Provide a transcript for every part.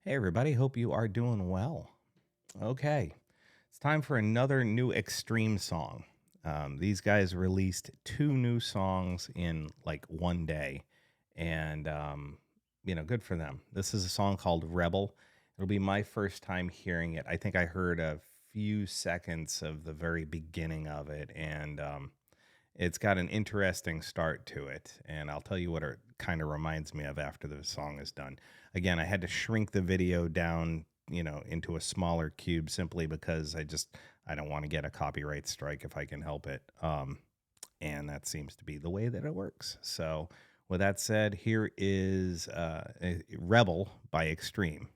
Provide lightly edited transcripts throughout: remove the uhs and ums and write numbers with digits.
Hey, everybody. Hope you are doing well. Okay, it's time for another new Extreme song. These guys released two new songs in like one day, and good for them. This is a song called Rebel. It'll be my first time hearing it. I think I heard a few seconds of the very beginning of it, and it's got an interesting start to it, and I'll tell you what it kind of reminds me of after the song is done. Again, I had to shrink the video down, into a smaller cube simply because I don't want to get a copyright strike if I can help it. And that seems to be the way that it works. So, with that said, here is Rebel by Extreme.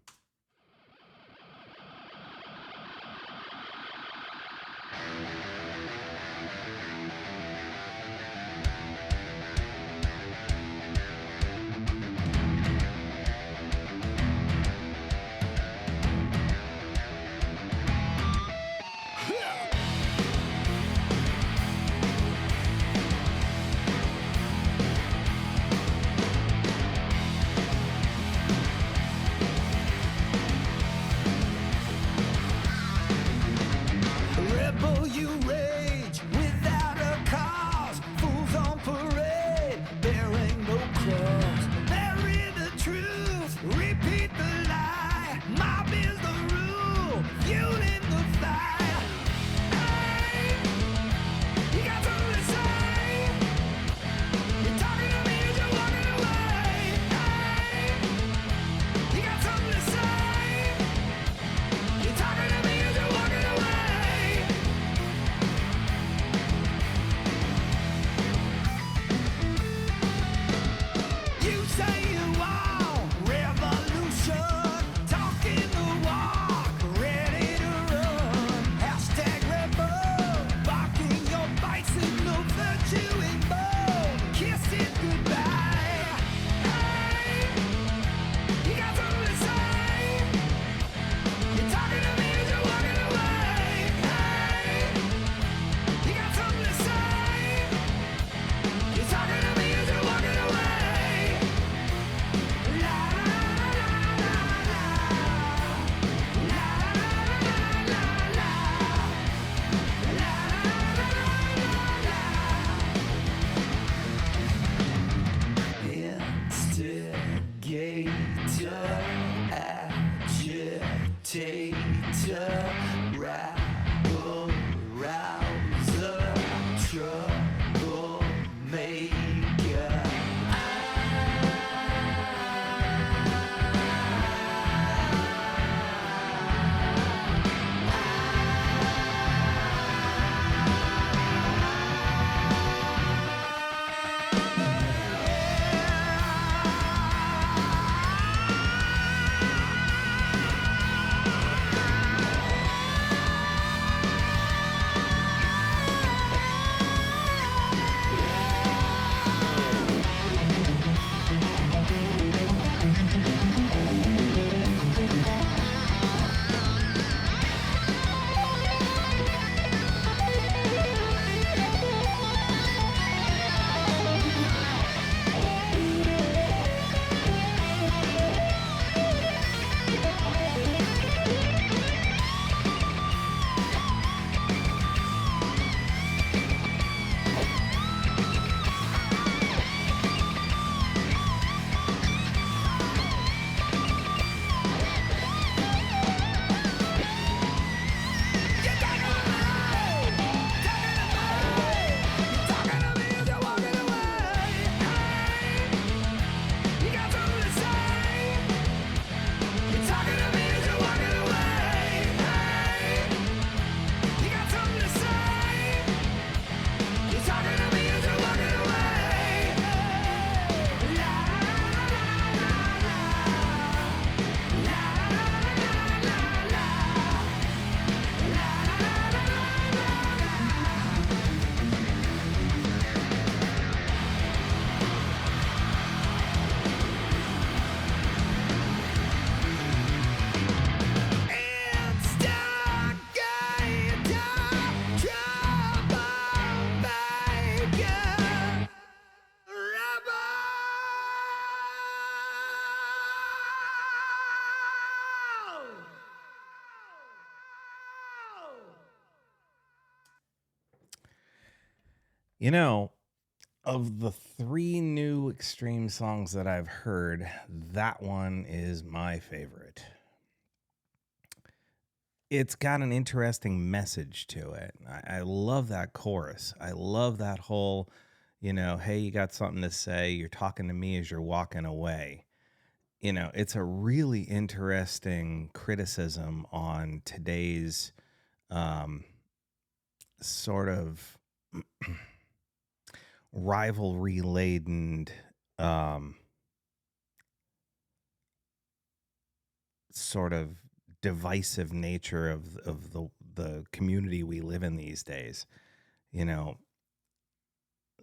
You know, of the three new Extreme songs that I've heard, that one is my favorite. It's got an interesting message to it. I love that chorus. I love that whole, hey, you got something to say. You're talking to me as you're walking away. It's a really interesting criticism on today's um, sort of rivalry laden um, sort of divisive nature of the community we live in these days. You know,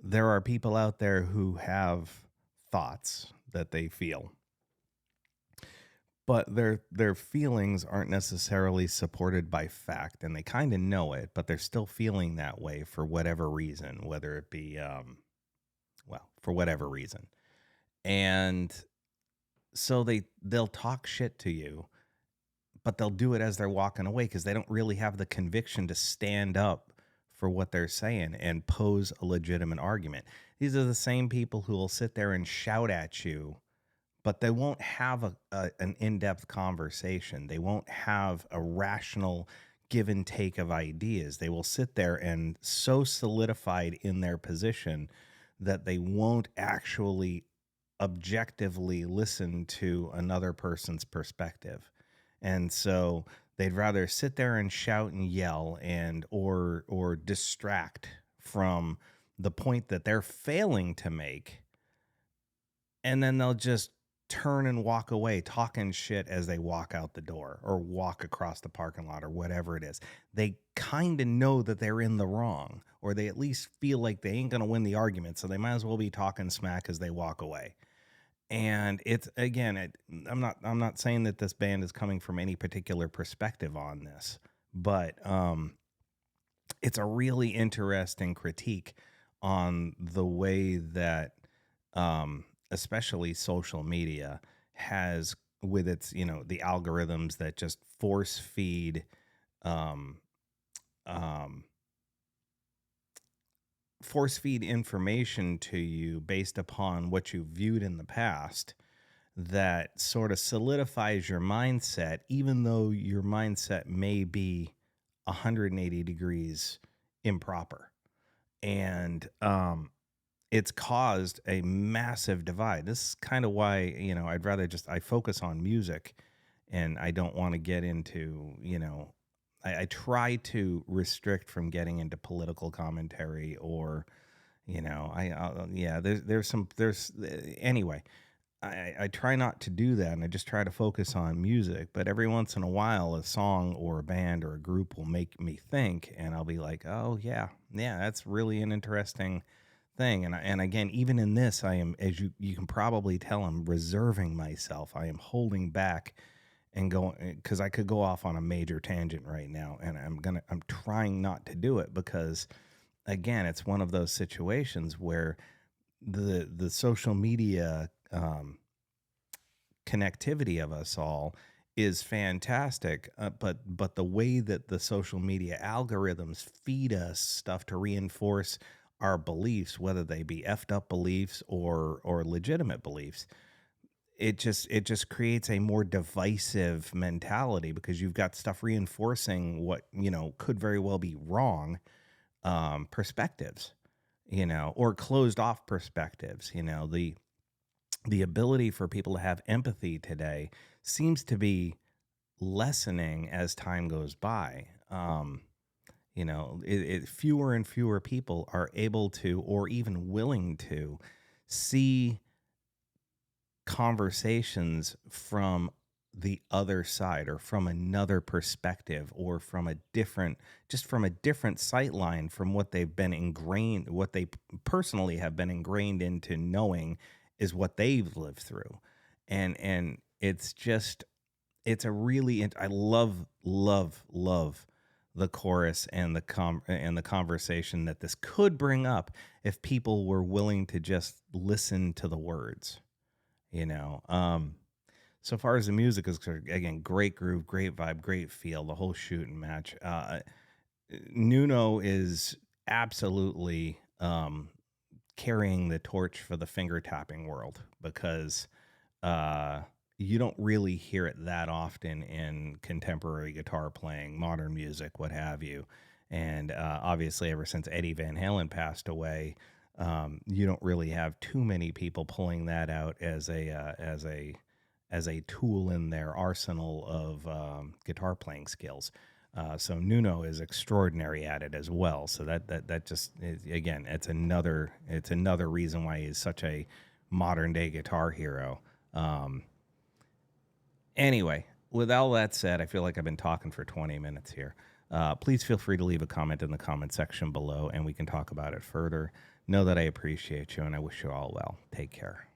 there are people out there who have thoughts that they feel, but their feelings aren't necessarily supported by fact, and they kind of know it, but they're still feeling that way for whatever reason, whether it be for whatever reason. And so they'll talk shit to you, but they'll do it as they're walking away because they don't really have the conviction to stand up for what they're saying and pose a legitimate argument. These are the same people who will sit there and shout at you, but they won't have an in-depth conversation. They won't have a rational give and take of ideas. They will sit there and so solidified in their position that they won't actually objectively listen to another person's perspective. And so they'd rather sit there and shout and yell and or distract from the point that they're failing to make, and then they'll just turn and walk away talking shit as they walk out the door or walk across the parking lot or whatever it is. They kind of know that they're in the wrong, or they at least feel like they ain't going to win the argument, so they might as well be talking smack as they walk away. And it's again, I'm not saying that this band is coming from any particular perspective on this, but it's a really interesting critique on the way that especially social media has, with its, the algorithms that just force feed um, um, information to you based upon what you viewed in the past, that sort of solidifies your mindset, even though your mindset may be 180 degrees improper. And it's caused a massive divide. This is kind of why, I'd rather I focus on music, and I don't want to get into, I try to restrict from getting into political commentary or, anyway, I try not to do that, and I just try to focus on music. But every once in a while, a song or a band or a group will make me think, and I'll be like, oh yeah, that's really an interesting thing. And again, even in this, I am, as you can probably tell, I'm reserving myself. I am holding back and going, because I could go off on a major tangent right now, and I'm trying not to do it, because again, it's one of those situations where the social media connectivity of us all is fantastic, but the way that the social media algorithms feed us stuff to reinforce our beliefs, whether they be effed up beliefs or legitimate beliefs, it just creates a more divisive mentality, because you've got stuff reinforcing what could very well be wrong perspectives, or closed off perspectives. The ability for people to have empathy today seems to be lessening as time goes by. Fewer and fewer people are able to, or even willing to, see conversations from the other side, or from another perspective, or from a different sight line from what they've been ingrained, what they personally have been ingrained into knowing is what they've lived through. And it's a really, I love the chorus and the conversation that this could bring up if people were willing to just listen to the words. So far as the music is concerned, again, great groove, great vibe, great feel, the whole shooting match. Nuno is absolutely um, carrying the torch for the finger tapping world, because uh, you don't really hear it that often in contemporary guitar playing, modern music, what have you. And obviously, ever since Eddie Van Halen passed away, you don't really have too many people pulling that out as a tool in their arsenal of guitar playing skills. So Nuno is extraordinary at it as well. So that just is, again, it's another reason why he's such a modern day guitar hero. Um, anyway, with all that said, I feel like I've been talking for 20 minutes here. Please feel free to leave a comment in the comment section below, and we can talk about it further. Know that I appreciate you, and I wish you all well. Take care.